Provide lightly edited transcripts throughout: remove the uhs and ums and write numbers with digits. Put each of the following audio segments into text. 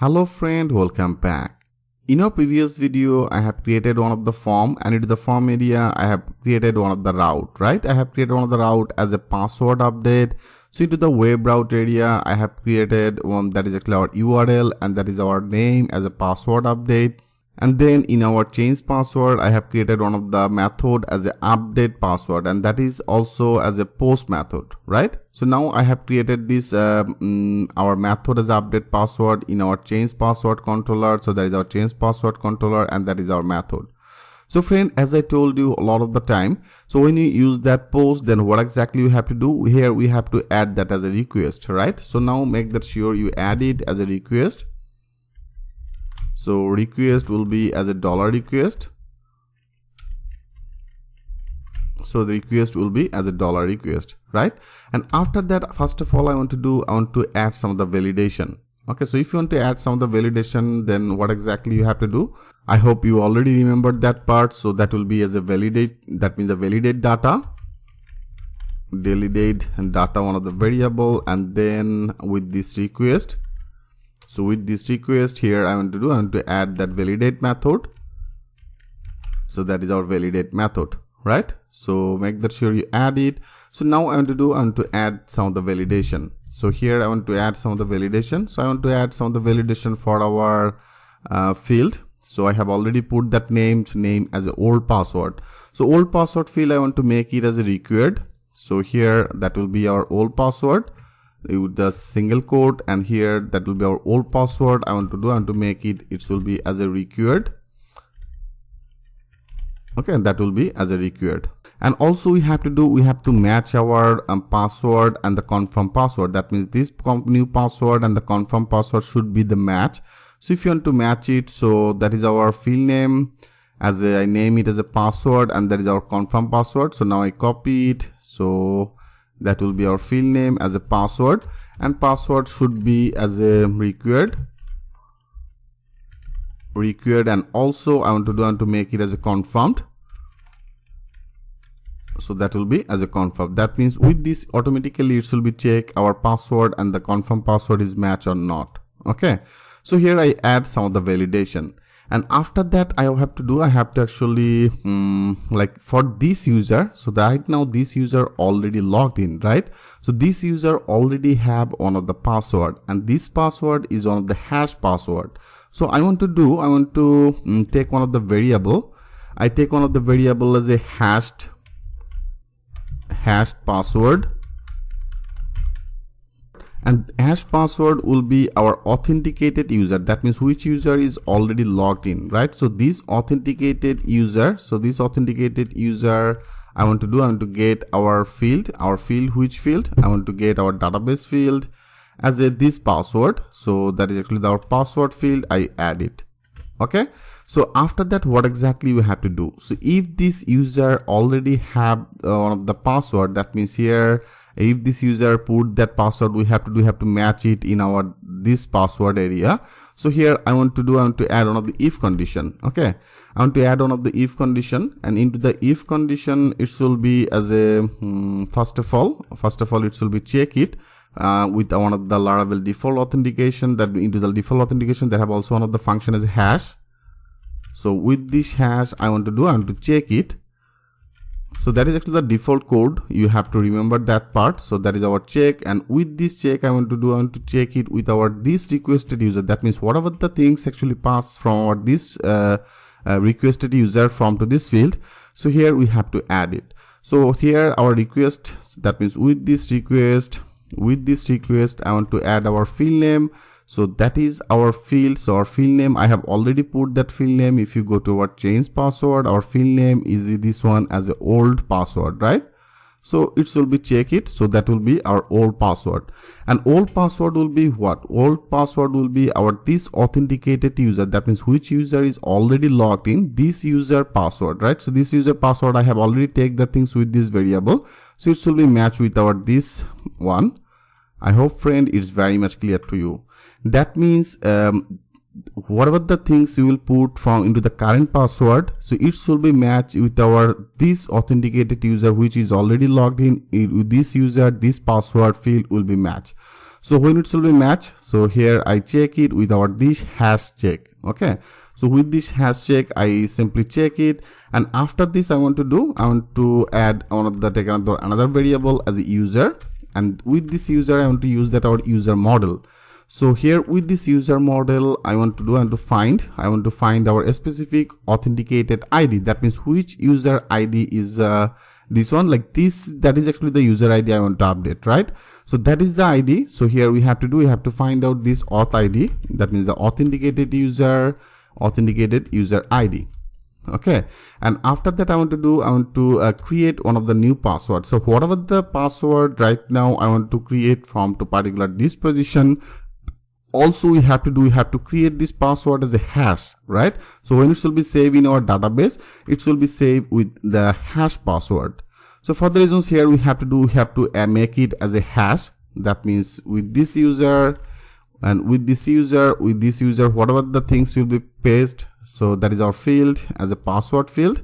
Hello friend, welcome back. In our previous video, I have created one of the form, and into the form area, I have created one of the route, right? I have created one of the route as a password update. So into the web route area, I have created one that is actually our URL, and that is our name as a password update. And then in our change password, I have created one of the method as a update password, and that is also as a post method, right? So now I have created this our method as update password in our change password controller. So that is our change password controller, and that is our method. So friend, as I told you a lot of the time, so when you use that post, then what exactly you have to do here? We have to add that as a request, right? So now make that sure you add it as a request. So request will be as a $request. So the request will be as a $request, right? And after that, first of all, I want to add some of the validation. Okay, so if you want to add some of the validation, then what exactly you have to do? I hope you already remembered that part. So that will be as a validate, that means the validate data, validate and data, one of the variable, and then with this request. So with this request here, I want to add that validate method. So that is our validate method, right? So make that sure you add it. So now I want to add some of the validation. So here I want to add some of the validation. So I want to add some of the validation for our field. So I have already put that name as an old password. So old password field, I want to make it as a required. So here that will be our old password with the single quote, and here that will be our old password. I want to make it will be as a required. Okay, and that will be as a required. And also we have to match our password and the confirm password. That means this new password and the confirm password should be the match. So if you want to match it, so that is our field name I name it as a password, and that is our confirm password. So now I copy it. So that will be our field name as a password, and password should be as a required, and also I want to make it as a confirmed. So that will be as a confirmed. That means with this automatically it will be check our password and the confirm password is match or not. Okay, so here I add some of the validation. And after that, I have to actually like for this user. So right now this user already logged in, right? So this user already have one of the password, and this password is one of the hash password. So I want to take one of the variable. I take one of the variable as a hashed password. And hash password will be our authenticated user. That means which user is already logged in, right? So this authenticated user, I want to get our field, which field? I want to get our database field as this password. So that is actually our password field. I add it. Okay. So after that, what exactly we have to do? So if this user already have one of the password, that means here, if this user put that password, we have to match it in our this password area. So here I want to add one of the if condition. Okay, I want to add one of the if condition, and into the if condition it will be as a first of all it will be check it with one of the Laravel default authentication. That into the default authentication they have also one of the function as a hash. So with this hash I want to check it. So that is actually the default code. You have to remember that part. So that is our check, and with this check I want to check it with our this requested user. That means whatever the things actually pass from our this requested user from to this field. So here we have to add it. So here our request, that means with this request I want to add our field name. So that is our field. So our field name, I have already put that field name. If you go to our change password, our field name is this one as an old password, right? So it will be check it. So that will be our old password, and old password will be what? Old password will be our this authenticated user. That means which user is already logged in, this user password, right? So this user password, I have already take the things with this variable. So it will be matched with our this one. I hope friend it's very much clear to you. That means whatever the things you will put from into the current password, so it should be matched with our this authenticated user which is already logged in. With this user, this password field will be matched. So when it will be match, so here I check it with our this hash check. Okay, so with this hash check I simply check it, and after this I want to add take another variable as a user, and with this user I want to use that our user model. So here with this user model I want to find our specific authenticated ID. That means which user ID is this one, like this, that is actually the user ID I want to update, right? So that is the ID. So here we have to find out this auth ID. That means the authenticated user ID. Okay, and after that I want to create one of the new passwords. So whatever the password right now I want to create from to particular this position, also we have to create this password as a hash, right? So when it will be saved in our database, it will be saved with the hash password. So for the reasons here we have to make it as a hash. That means with this user and with this user, whatever the things will be pasted. So that is our field as a password field.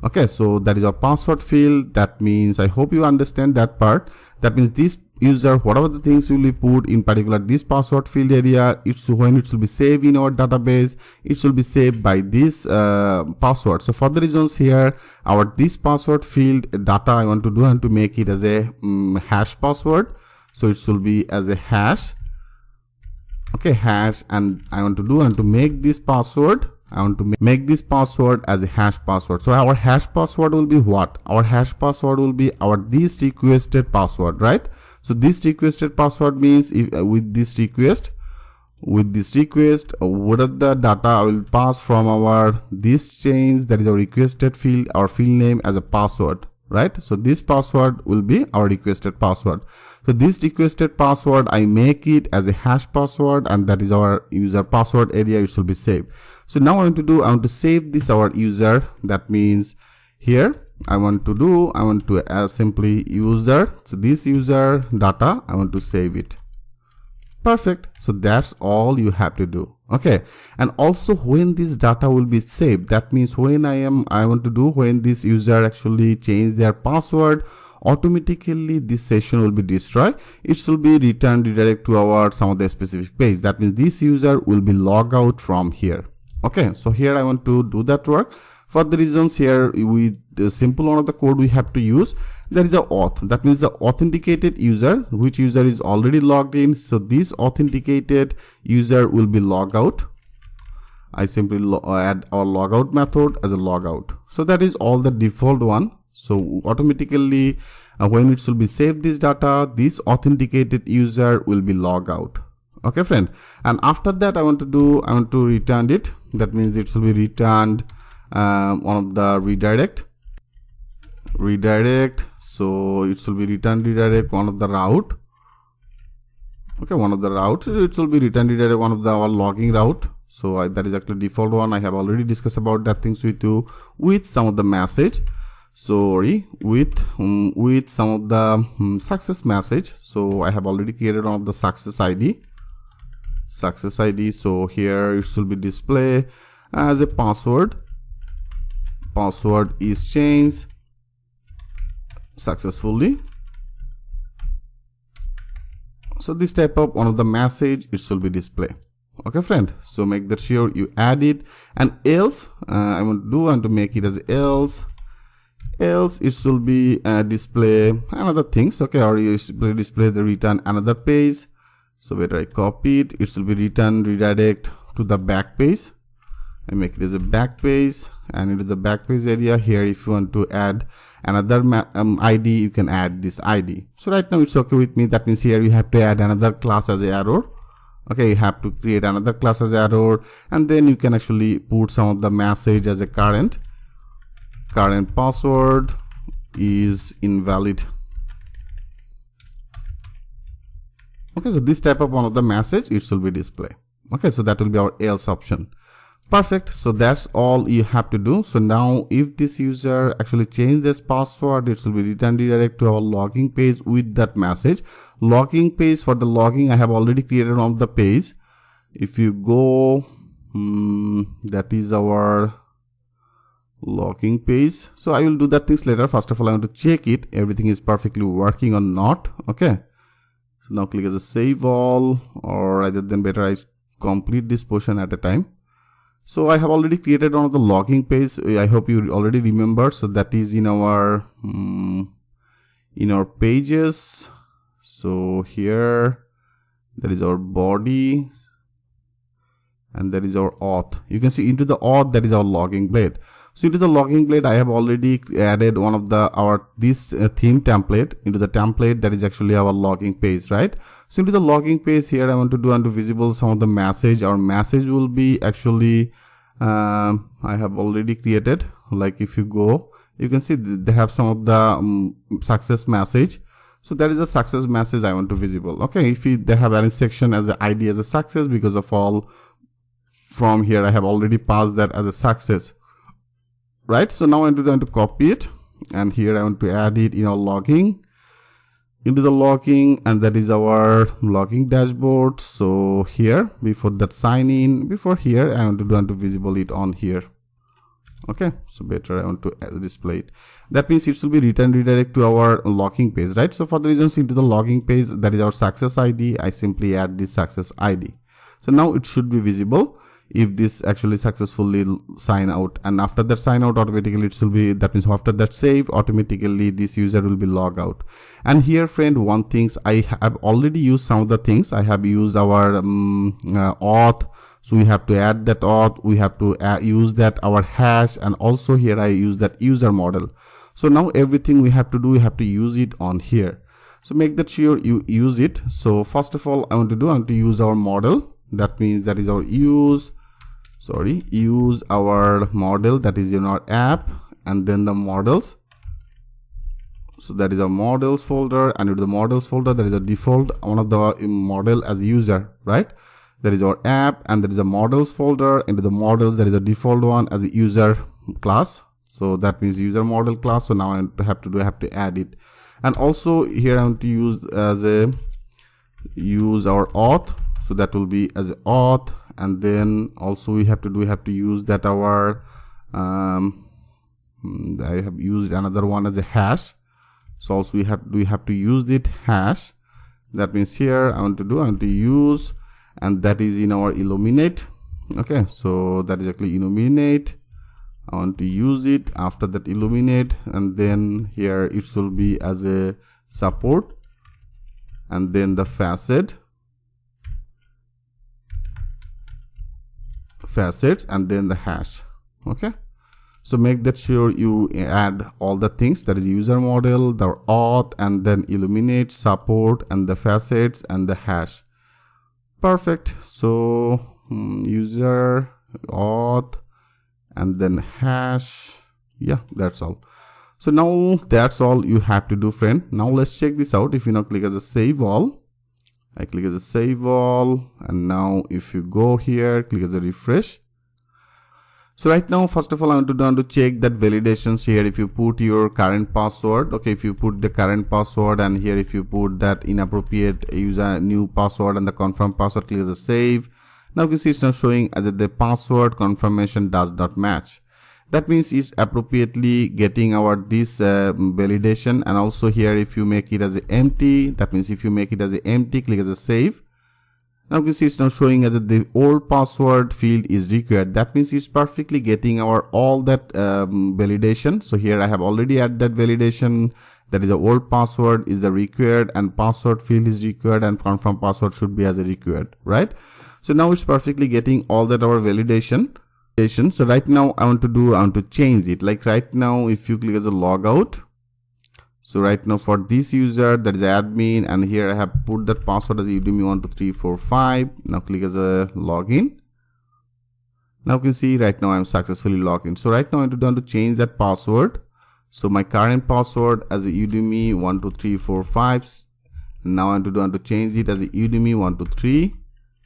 Okay, so that is our password field. That means, I hope you understand that part. That means this user, whatever the things will be put in particular this password field area, when it will be saved in our database, it will be saved by this password. So for the reasons here, this password field data I want to make it as a hash password. So it will be as a hash. Okay, hash, and I want to make this password. I want to make this password as a hash password. So our hash password will be what? Our hash password will be this requested password, right? So this requested password means if with this request, what are the data I will pass from our this change, that is our requested field, our field name as a password, right? So this password will be our requested password. So this requested password I make it as a hash password, and that is our user password area. It will be saved. So now I want to save this our user. That means here I want to simply user. So this user data I want to save it. Perfect. So that's all you have to do. Okay, and also when this data will be saved, that means when when this user actually change their password, automatically this session will be destroyed. It will be redirect to our some of the specific page. That means this user will be log out from here. Okay, so here I want to do that work. For the reasons here, with the simple one of the code we have to use, there is a auth. That means the authenticated user, which user is already logged in. So this authenticated user will be log out. I simply add our logout method as a logout. So that is all the default one. So automatically when it will be saved this data, this authenticated user will be log out. Okay friend, and after that I want to return it. That means it will be returned one of the redirect. So it will be redirect one of the route. Okay, one of the route. It will be redirect one of our logging route. So that is actually default one. I have already discussed about that things with you with some of the message. Sorry, with some of the success message. So I have already created one of the success ID. So here it will be display as a password. Password is changed successfully. So this type of one of the message it will be display. Okay friend, so make that sure you add it, and else I want to make it as else it will be display another things. Okay, or you display the return another page. So whether I copy it, it will be redirect to the back page. I make it as a back page, and into the back page area here, if you want to add another ID, you can add this ID. So right now it's okay with me. That means here you have to add another class as a error. Okay, you have to create another class as error, and then you can actually put some of the message as a current password is invalid. Okay, so this type of one of the message it will be display. Okay, so that will be our else option. Perfect. So that's all you have to do. So now if this user actually change this password, it will be redirect to our logging page with that message. Logging page, for the logging I have already created on the page. If you go, that is our logging page. So I will do that things later. First of all, I want to check it everything is perfectly working or not. Okay, So now click as a save all, or rather than better I complete this portion at a time. So I have already created one of the logging page. I hope you already remember. So that is in our pages. So here there is our body and there is our auth. You can see into the auth, that is our logging blade. So into the logging blade, I have already added one of this theme template into the template. That is actually our logging page, right? So into the logging page here, I want to do visible some of the message. Our message will be actually, I have already created. Like if you go, you can see they have some of the success message. So that is a success message I want to visible. Okay, if they have any section as an ID as a success, because of all from here I have already passed that as a success. Right, so now I'm going to copy it, and here I want to add it in our logging, into the logging, and that is our logging dashboard. So here, before that sign in, before here, I want to visible it on here. Okay, so better I want to display it. That means it should be redirect to our logging page, right? So for the reasons into the logging page, that is our success ID, I simply add this success ID. So now it should be visible if this actually successfully sign out, and after that sign out, automatically it should be, that means after that save, automatically this user will be log out. And here friend, one things I have already used some of the things. I have used our auth, so we have to add that auth, we have to use that our hash, and also here I use that user model. So now everything we have to do, we have to use it on here. So make that sure you use it. So first of all, I want to use our model. That means that is our use our model, that is in our app, and then the models. So that is our models folder, and into the models folder there is a default one of the model as user, right? That is our app, and there is a models folder. Into the models there is a default one as a user class. So that means user model class. So now I have to add it, and also here I want to use our auth. So that will be as auth, and then also we have to use that our I have used another one as a hash. So also we have to use it hash. That means here I want to use, and that is in our illuminate. Okay, so that is actually illuminate. I want to use it after that illuminate, and then here it should be as a support, and then the facets, and then the hash. Okay, so make that sure you add all the things, that is user model, the auth, and then illuminate, support, and the facets, and the hash. Perfect. So user, auth, and then hash. Yeah, that's all. So now that's all you have to do, friend. Now let's check this out. If you now click as a save all, I click as a save all, and now if you go here, click as a refresh. So right now, first of all, I want to check that validations here. If you put your current password, okay, if you put the current password, and here if you put that inappropriate user new password and the confirm password, click as a save. Now you can see it's now showing as the password confirmation does not match. That means it's appropriately getting our this validation. And also here if you make it as empty, that means if you make it as empty, click as a save. Now you can see it's now showing as the old password field is required. That means it's perfectly getting our all that validation. So here I have already added that validation, that is the old password is the required, and password field is required, and confirm password should be as a required, right? So now it's perfectly getting all that our validation. So right now I want to change it. Like right now, if you click as a logout, so right now for this user, that is admin, and here I have put that password as udemy12345. Now click as a login. Now you can see right now I'm successfully logged in. So right now I want to change that password. So my current password as a udemy12345. Now I want to change it as a udemy123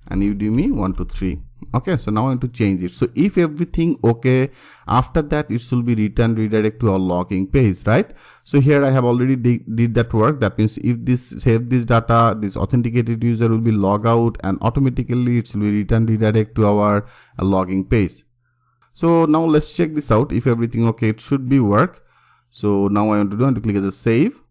and udemy123. Okay, so now I want to change it. So if everything okay, after that it should be redirect to our logging page, right? So here I have already did that work. That means if this save this data, this authenticated user will be log out, and automatically it will be redirect to our logging page. So now let's check this out. If everything okay, it should be work. So now I want to click as a save.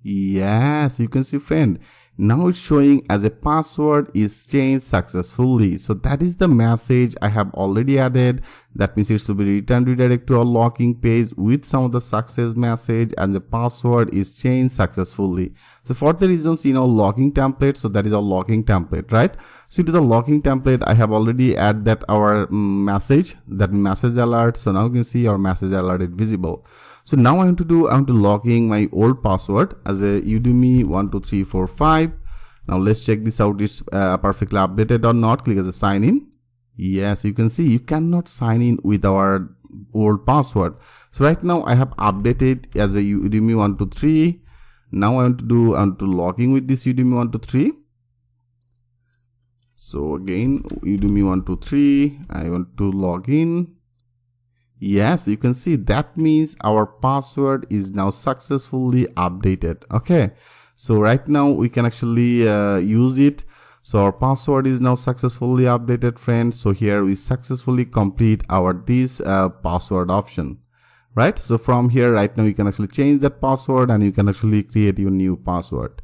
Yes, you can see, friend. Now it's showing as a password is changed successfully. So that is the message I have already added. That means it will be returned redirect to our login page with some of the success message, and the password is changed successfully. So for the reasons, logging template, so that is our logging template, right? So to the logging template, I have already added that our message, that message alert. So now you can see our message alert is visible. So now I want to log in my old password as a Udemy12345. Now let's check this out. It's perfectly updated or not. Click as a sign in. Yes, you can see you cannot sign in with our old password. So right now I have updated as a Udemy123. Now I want to log in with this Udemy123. So again, Udemy123, I want to log in. Yes, you can see that means our password is now successfully updated. Okay, so right now we can actually use it. So our password is now successfully updated, friends. So here we successfully complete our this password option, right? So from here right now you can actually change that password and you can actually create your new password.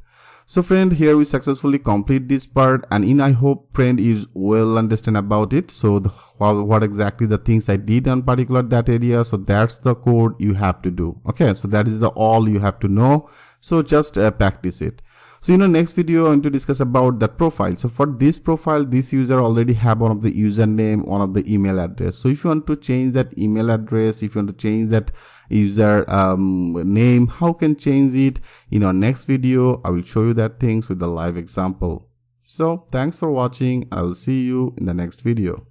So friend, here we successfully complete this part, and I hope friend is well understand about it. So what exactly the things I did on particular that area. So that's the code you have to do. Okay, so that is the all you have to know. So just practice it. So next video I'm going to discuss about the profile. So for this profile, this user already have one of the username, one of the email address. So if you want to change that email address, if you want to change that user name, how can change it? In our next video I will show you that things with the live example. So thanks for watching. I will see you in the next video.